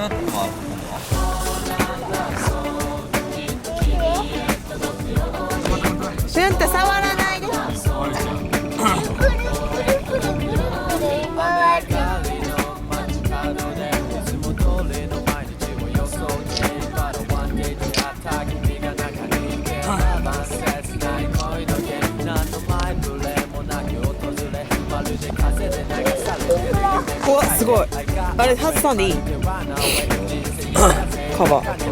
ナッツもある。シュンタ触らないで。うわ、すごい。あれ外さんでいい？カバー。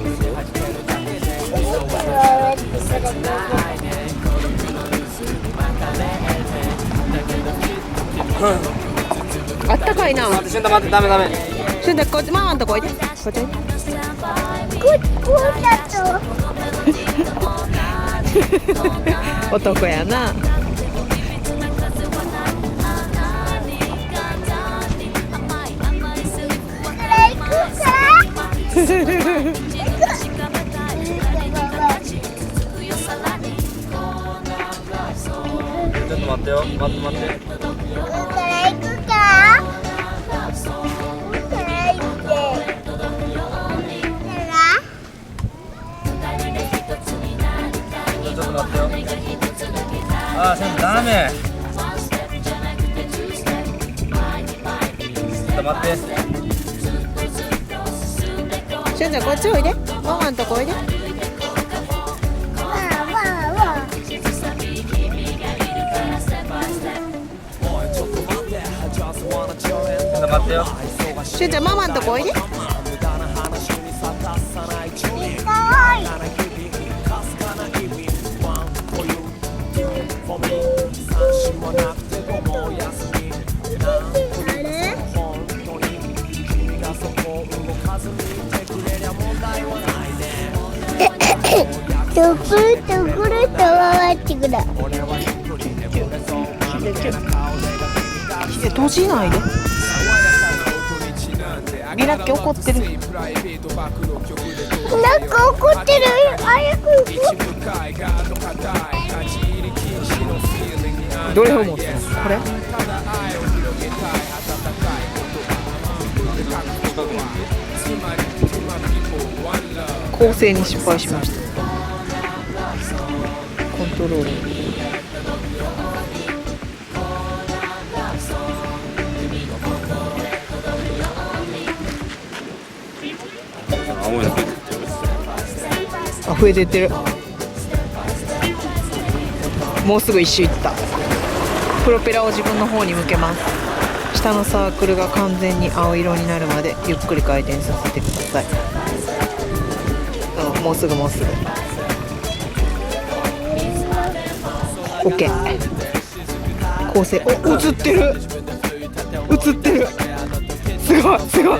あったかいな。シュンタ待って、ダメ。シュンタこっち、ママんとこおいで。こっち。男やな。ちょっと待ってよ、待って。あー、シュンタダメ。ちょっと待って。シュンタこっちおいで。ママんとこおいで。待ってよ。しゅんちゃんママんとこおいで。ぐるっと回ってくる。閉じないで。リラッキ怒ってる。なんか怒ってる。早く行こどれを持ってるの？これ？構成に失敗しました。コントロール。あ、増えてってる。もうすぐ一周いった。プロペラを自分の方に向けます。下のサークルが完全に青色になるまでゆっくり回転させてください。もうすぐ。OK。構成。お、映ってる。すごい。ちょっと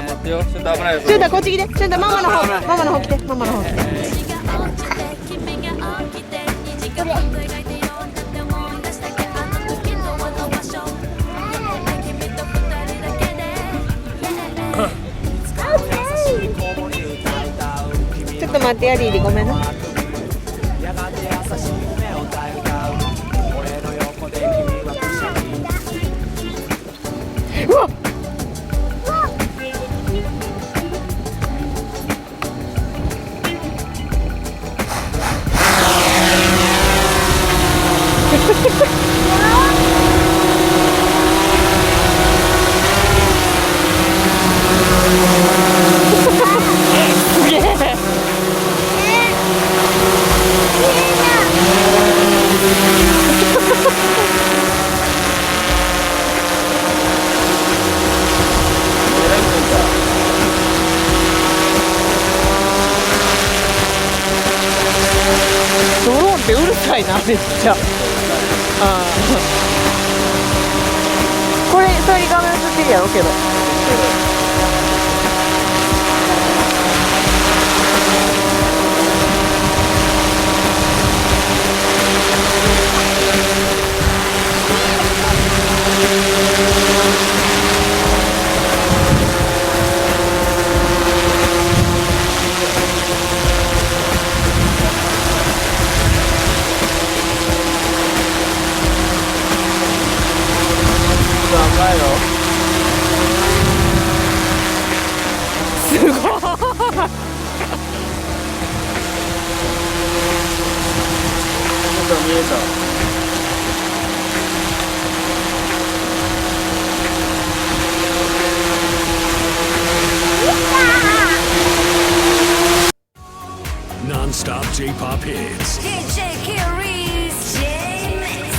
危ないよ。シュンタこっち来て。シュンタママの方来て。ママの方来て。ちょっと待ってやリリー、ごめんな。うわっすげえ。ドローンってうるさいな、めっちゃ。これそれに画面映ってるやろけど。Non-stop J-pop hits. DJ Curious J-Mix.